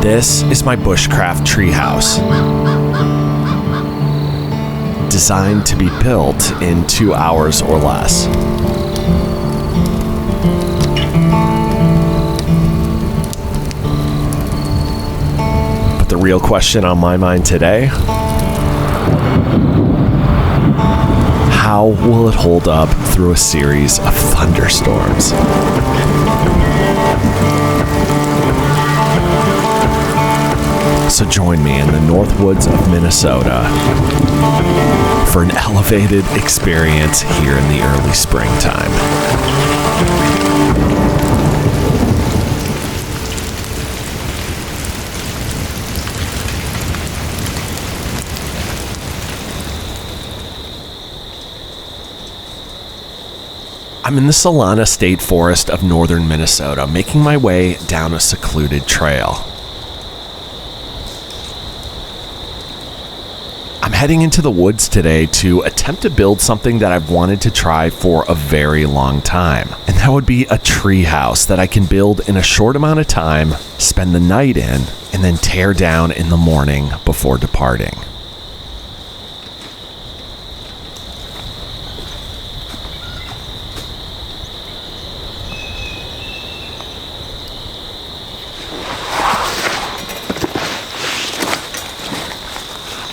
This is my Bushcraft Treehouse, designed to be built in 2 hours or less. But the real question on my mind today: how will it hold up through a series of thunderstorms? So join me in the North Woods of Minnesota for an elevated experience here in the early springtime. I'm in the Solana State Forest of northern Minnesota, making my way down a secluded trail. I'm heading into the woods today to attempt to build something that I've wanted to try for a very long time. And that would be a tree house that I can build in a short amount of time, spend the night in, and then tear down in the morning before departing.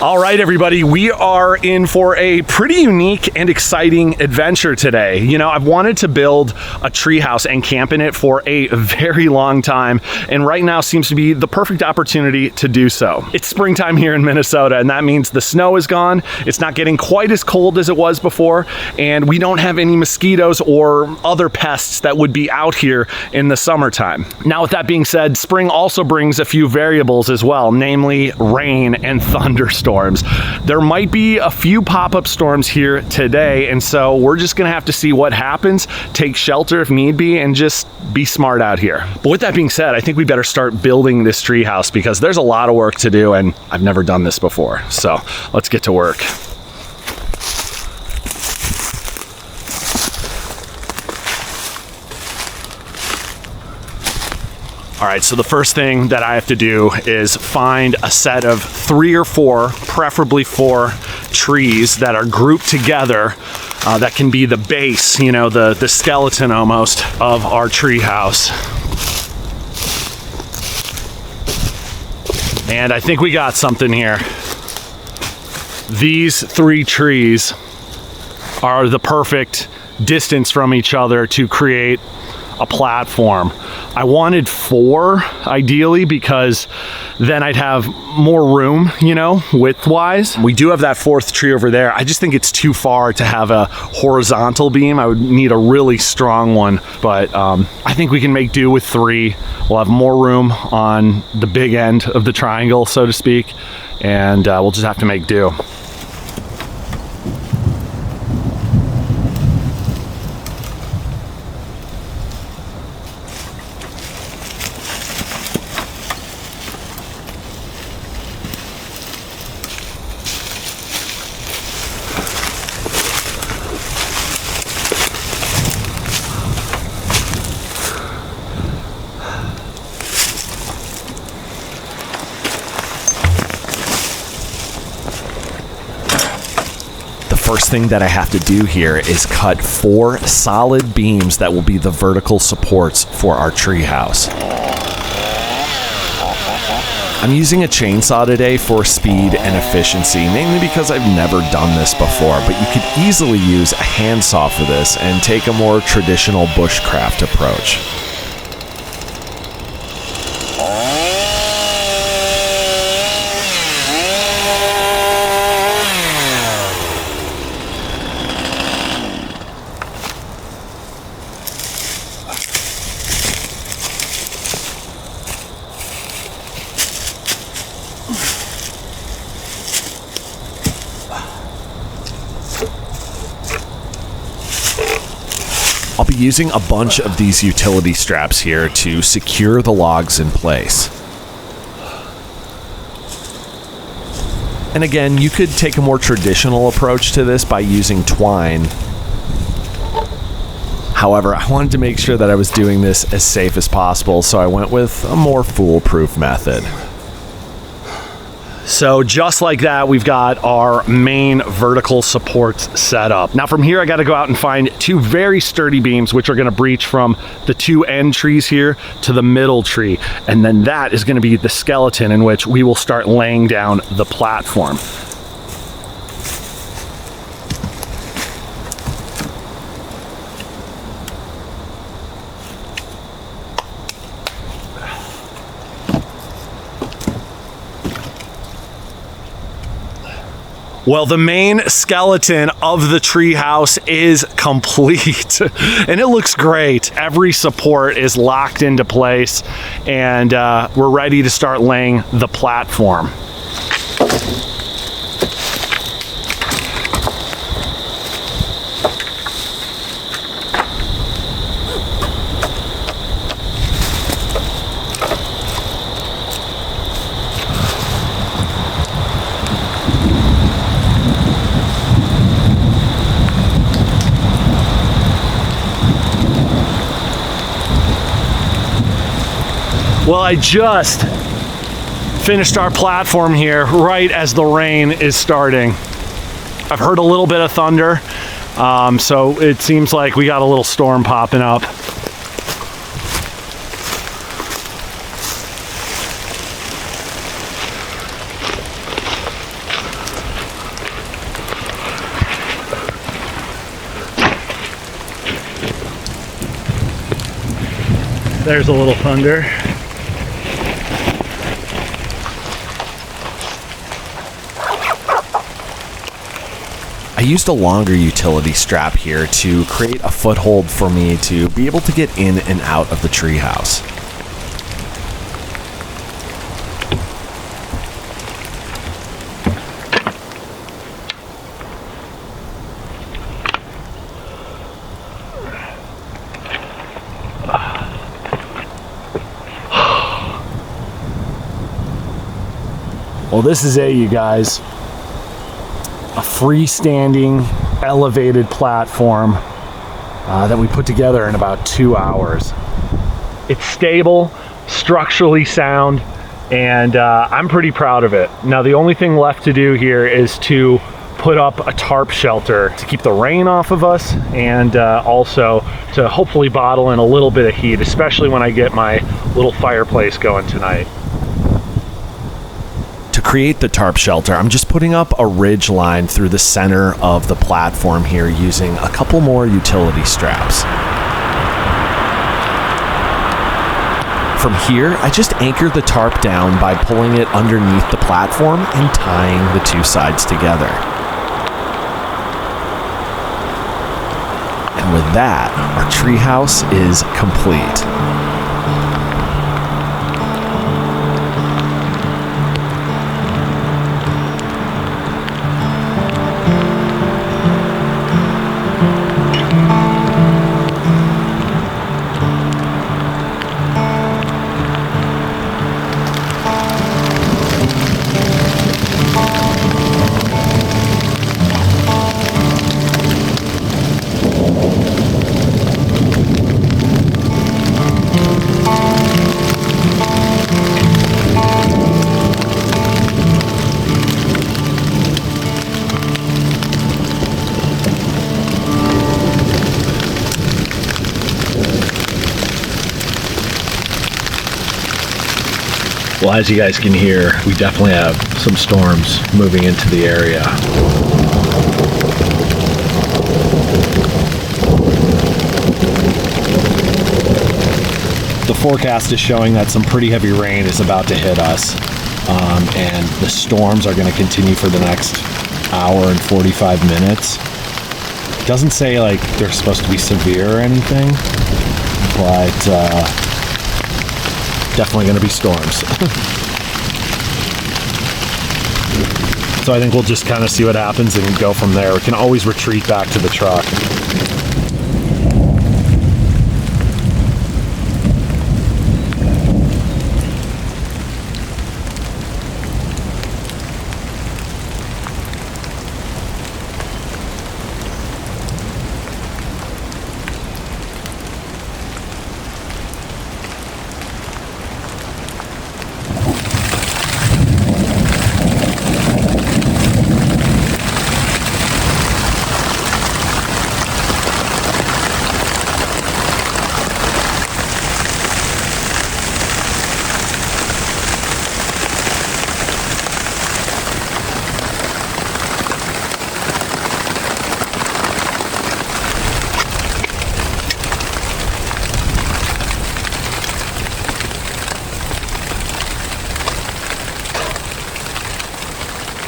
All right, everybody, we are in for a pretty unique and exciting adventure today. You know, I've wanted to build a treehouse and camp in it for a very long time, and right now seems to be the perfect opportunity to do so. It's springtime here in Minnesota, and that means the snow is gone. It's not getting quite as cold as it was before, and we don't have any mosquitoes or other pests that would be out here in the summertime. Now, with that being said, spring also brings a few variables as well, namely rain and thunderstorms. There might be a few pop-up storms here today, and so we're just gonna have to see what happens, take shelter if need be, and just be smart out here. But with that being said, I think we better start building this tree house because there's a lot of work to do and I've never done this before. So let's get to work. All right, so the first thing that I have to do is find a set of 3 or 4, preferably 4 trees that are grouped together that can be the base, you know, the skeleton almost of our tree house. And I think we got something here. These 3 trees are the perfect distance from each other to create a platform. I wanted 4 ideally because then I'd have more room, you know, width-wise. We do have that 4th tree over there. I just think it's too far to have a horizontal beam. I would need a really strong one, but I think we can make do with 3. We'll have more room on the big end of the triangle, so to speak, and we'll just have to make do. First thing that I have to do here is cut 4 solid beams that will be the vertical supports for our treehouse. I'm using a chainsaw today for speed and efficiency, mainly because I've never done this before, but you could easily use a handsaw for this and take a more traditional bushcraft approach. I'll be using a bunch of these utility straps here to secure the logs in place. And again, you could take a more traditional approach to this by using twine. However, I wanted to make sure that I was doing this as safe as possible, so I went with a more foolproof method. So just like that, we've got our main vertical supports set up. Now from here, I got to go out and find two very sturdy beams, which are going to breach from the two end trees here to the middle tree. And then that is going to be the skeleton in which we will start laying down the platform. Well, the main skeleton of the treehouse is complete and it looks great. Every support is locked into place and we're ready to start laying the platform. Well, I just finished our platform here right as the rain is starting. I've heard a little bit of thunder, so it seems like we got a little storm popping up. There's a little thunder. I used a longer utility strap here to create a foothold for me to be able to get in and out of the treehouse. Well, this is it, you guys. A freestanding, elevated platform that we put together in about 2 hours. It's stable, structurally sound, and I'm pretty proud of it. Now, the only thing left to do here is to put up a tarp shelter to keep the rain off of us and also to hopefully bottle in a little bit of heat, especially when I get my little fireplace going tonight. To create the tarp shelter, I'm just putting up a ridge line through the center of the platform here using a couple more utility straps. From here, I just anchor the tarp down by pulling it underneath the platform and tying the two sides together. And with that, our treehouse is complete. Well, as you guys can hear, we definitely have some storms moving into the area. The forecast is showing that some pretty heavy rain is about to hit us, and the storms are going to continue for the next hour and 45 minutes. It doesn't say like they're supposed to be severe or anything, but definitely going to be storms. So I think we'll just kind of see what happens and go from there. We can always retreat back to the truck.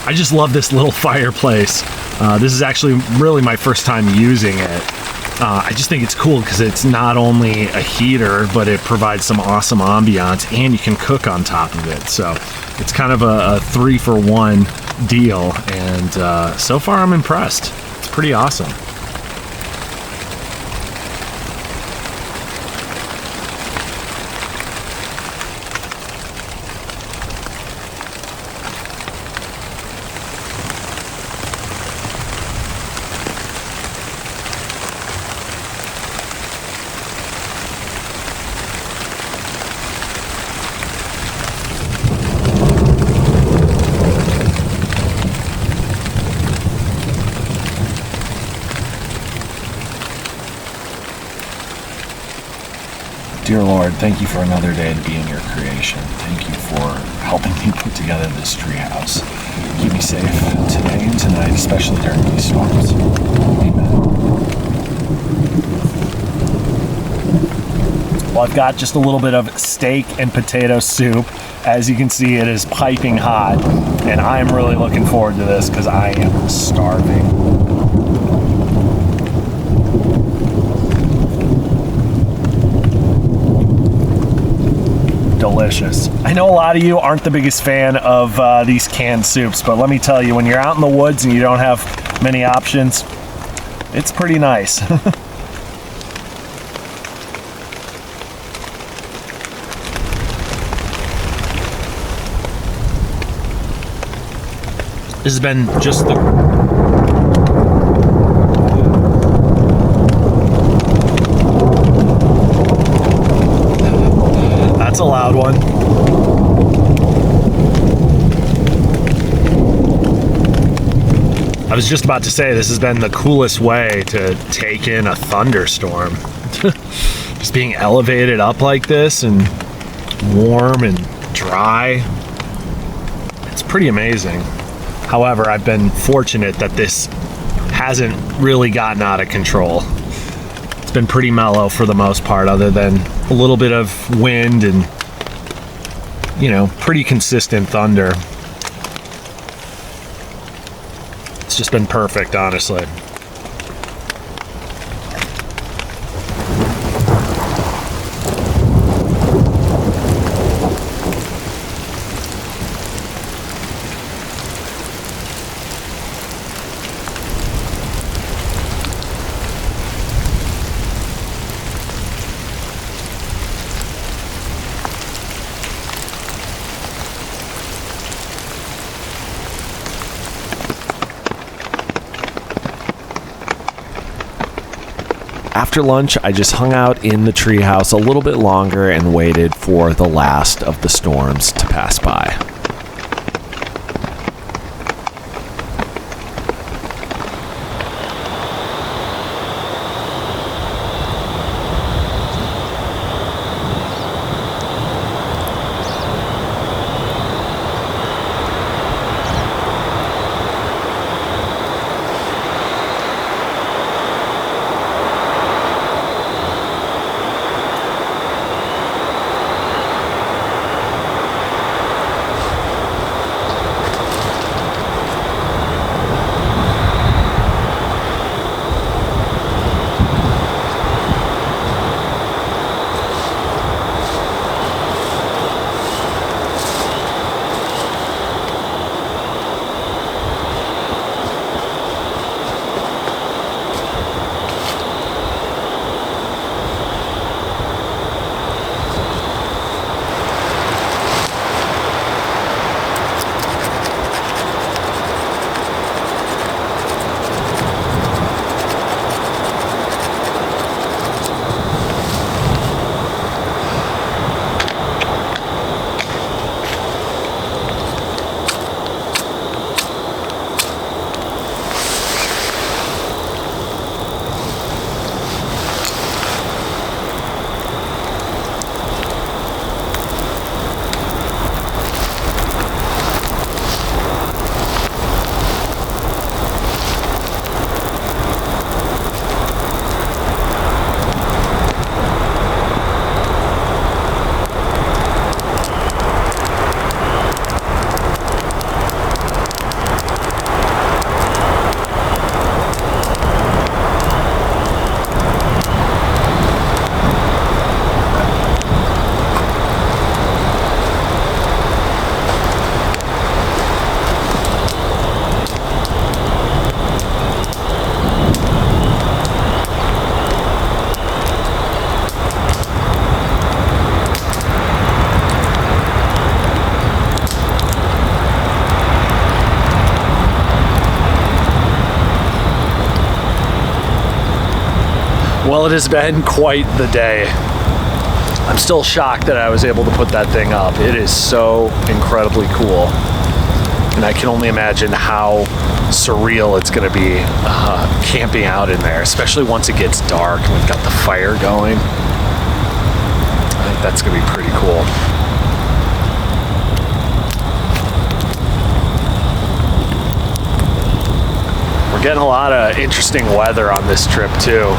I just love this little fireplace. This is actually really my first time using it. I just think it's cool because it's not only a heater, but it provides some awesome ambiance, and you can cook on top of it. So it's kind of a 3-for-1 deal, and so far I'm impressed. It's pretty awesome. Dear Lord, thank you for another day to be in your creation. Thank you for helping me put together this treehouse. Keep me safe today and tonight, especially during these storms. Amen. Well, I've got just a little bit of steak and potato soup. As you can see, it is piping hot, and I'm really looking forward to this because I am starving. Delicious. I know a lot of you aren't the biggest fan of these canned soups, but let me tell you, when you're out in the woods and you don't have many options, it's pretty nice. This has been just the... That's a loud one. I was just about to say, this has been the coolest way to take in a thunderstorm. Just being elevated up like this and warm and dry. It's pretty amazing. However, I've been fortunate that this hasn't really gotten out of control. It's been pretty mellow for the most part, other than a little bit of wind and, you know, pretty consistent thunder. It's just been perfect, honestly. After lunch, I just hung out in the treehouse a little bit longer and waited for the last of the storms to pass by. Well, it has been quite the day. I'm still shocked that I was able to put that thing up. It is so incredibly cool. And I can only imagine how surreal it's going to be camping out in there, especially once it gets dark and we've got the fire going. I think that's going to be pretty cool. We're getting a lot of interesting weather on this trip too.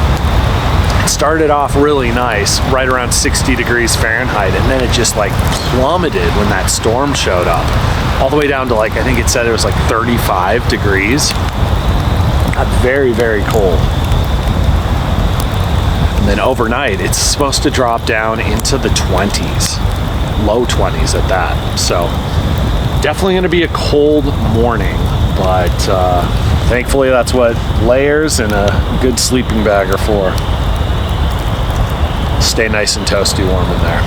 It started off really nice, right around 60 degrees Fahrenheit, and then it just like plummeted when that storm showed up. All the way down to like, I think it said it was like 35 degrees. Got very, very cold. And then overnight, it's supposed to drop down into the 20s, low 20s at that. So definitely gonna be a cold morning, but thankfully that's what layers and a good sleeping bag are for. Stay nice and toasty warm in there.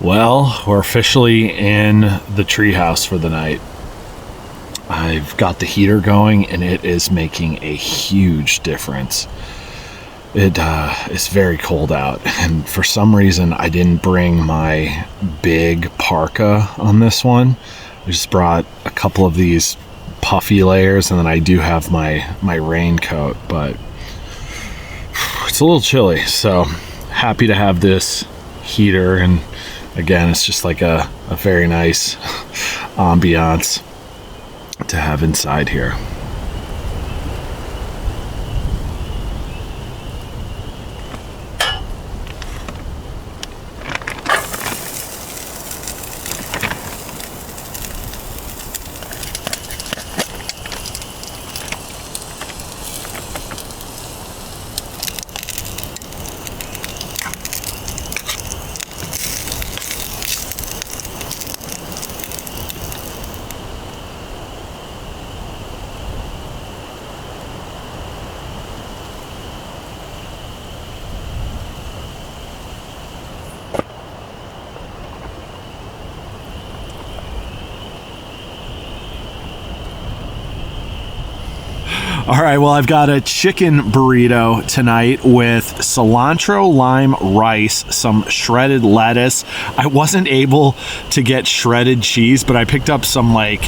Well, we're officially in the treehouse for the night. I've got the heater going and it is making a huge difference. It is very cold out, and for some reason I didn't bring my big parka on this one. I just brought a couple of these puffy layers, and then I do have my raincoat, but it's a little chilly, so happy to have this heater. And again, it's just like a very nice ambiance to have inside here. All right, well, I've got a chicken burrito tonight with cilantro, lime, rice, some shredded lettuce. I wasn't able to get shredded cheese, but I picked up some like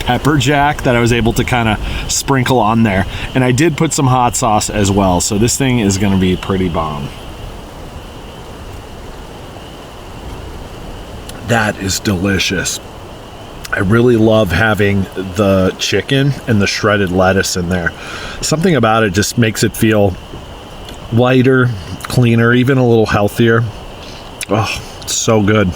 pepper jack that I was able to kind of sprinkle on there. And I did put some hot sauce as well, so this thing is gonna be pretty bomb. That is delicious. I really love having the chicken and the shredded lettuce in there. Something about it just makes it feel lighter, cleaner, even a little healthier. Oh, it's so good.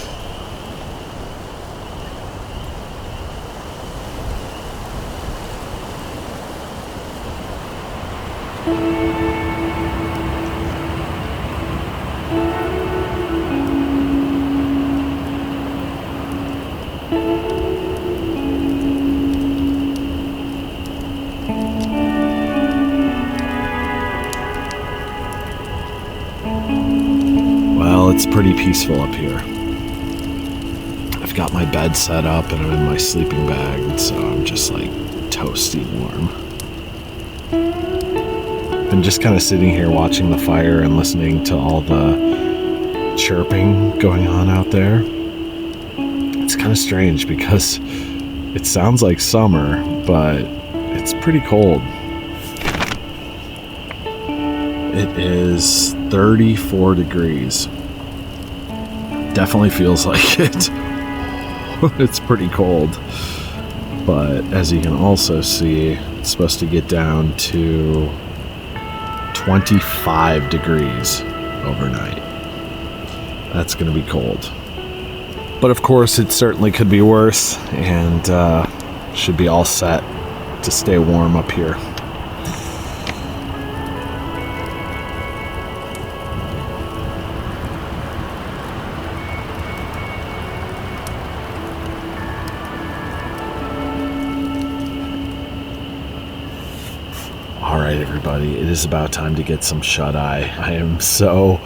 It's pretty peaceful up here. I've got my bed set up and I'm in my sleeping bag, and so I'm just like toasty warm. I'm just kind of sitting here watching the fire and listening to all the chirping going on out there. It's kind of strange because it sounds like summer, but it's pretty cold. It is 34 degrees. Definitely feels like it. It's pretty cold, but as you can also see, it's supposed to get down to 25 degrees overnight. That's going to be cold, but of course it certainly could be worse, and should be all set to stay warm up here. everybody. It is about time to get some shut-eye. I am so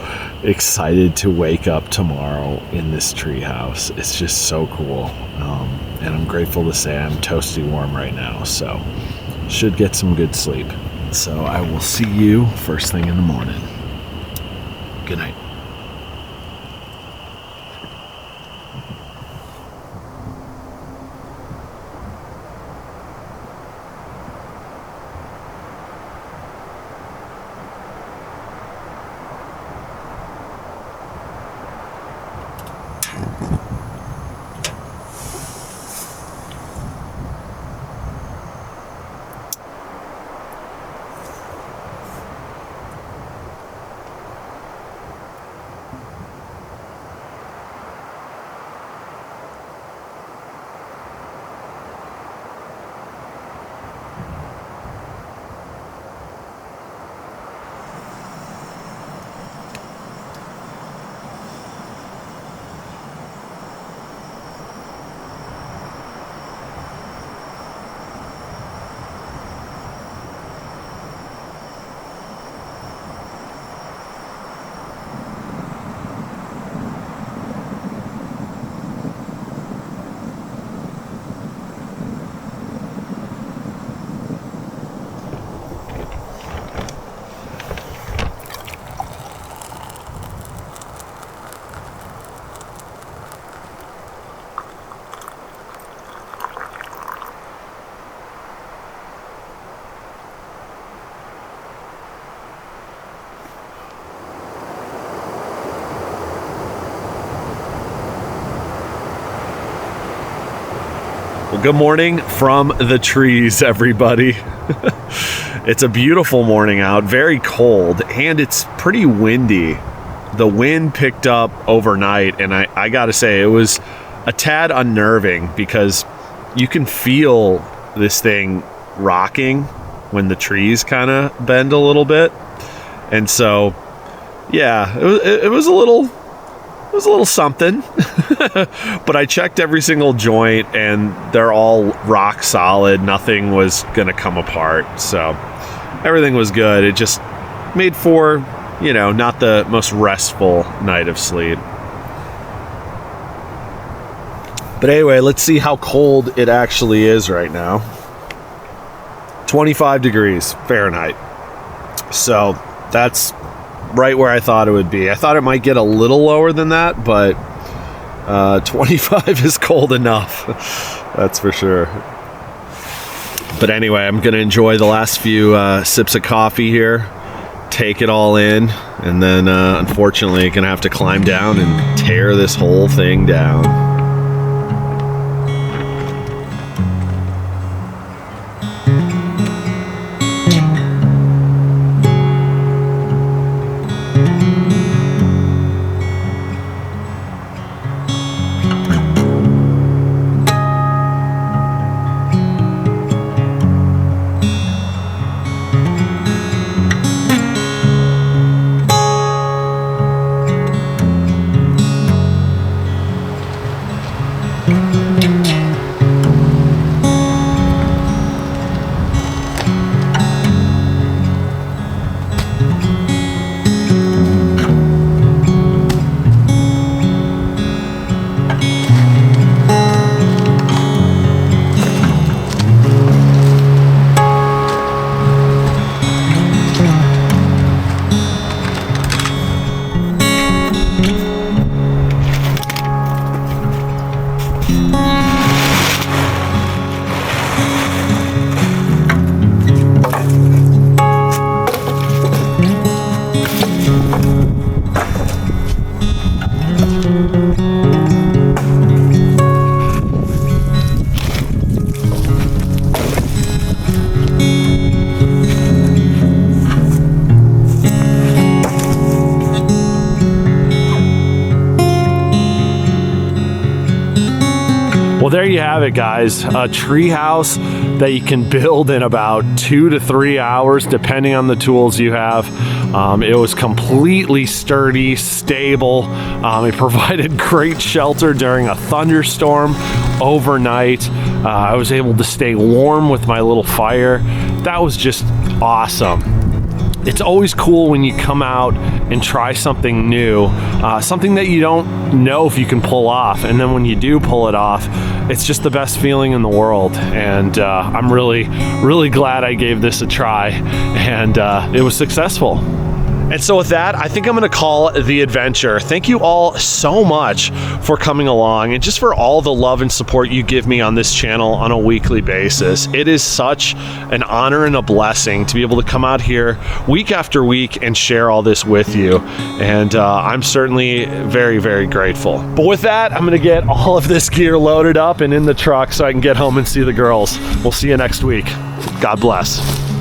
excited to wake up tomorrow in this treehouse. It's just so cool. And I'm grateful to say I'm toasty warm right now, so should get some good sleep. So I will see you first thing in the morning. Good night. Well, good morning from the trees, everybody. It's a beautiful morning out, very cold, and it's pretty windy. The wind picked up overnight, and I gotta say, it was a tad unnerving because you can feel this thing rocking when the trees kind of bend a little bit. And so, yeah, it was a little something. But I checked every single joint and they're all rock solid. Nothing was gonna come apart, so everything was good. It just made for, not the most restful night of sleep. But anyway, let's see how cold it actually is right now. 25 degrees Fahrenheit. So that's right where I thought it would be. I thought it might get a little lower than that, but 25 is cold enough. That's for sure. But anyway, I'm going to enjoy the last few sips of coffee here, take it all in, and then unfortunately going to have to climb down and tear this whole thing down. Well, there you have it, guys. A treehouse that you can build in about 2 to 3 hours, depending on the tools you have. It was completely sturdy, stable. It provided great shelter during a thunderstorm overnight. I was able to stay warm with my little fire. That was just awesome. It's always cool when you come out and try something new, something that you don't know if you can pull off, and then when you do pull it off, it's just the best feeling in the world. And I'm really glad I gave this a try, and it was successful. And so with that, I think I'm gonna call the adventure. Thank you all so much for coming along and just for all the love and support you give me on this channel on a weekly basis. It is such an honor and a blessing to be able to come out here week after week and share all this with you. And I'm certainly very, very grateful. But with that, I'm gonna get all of this gear loaded up and in the truck so I can get home and see the girls. We'll see you next week. God bless.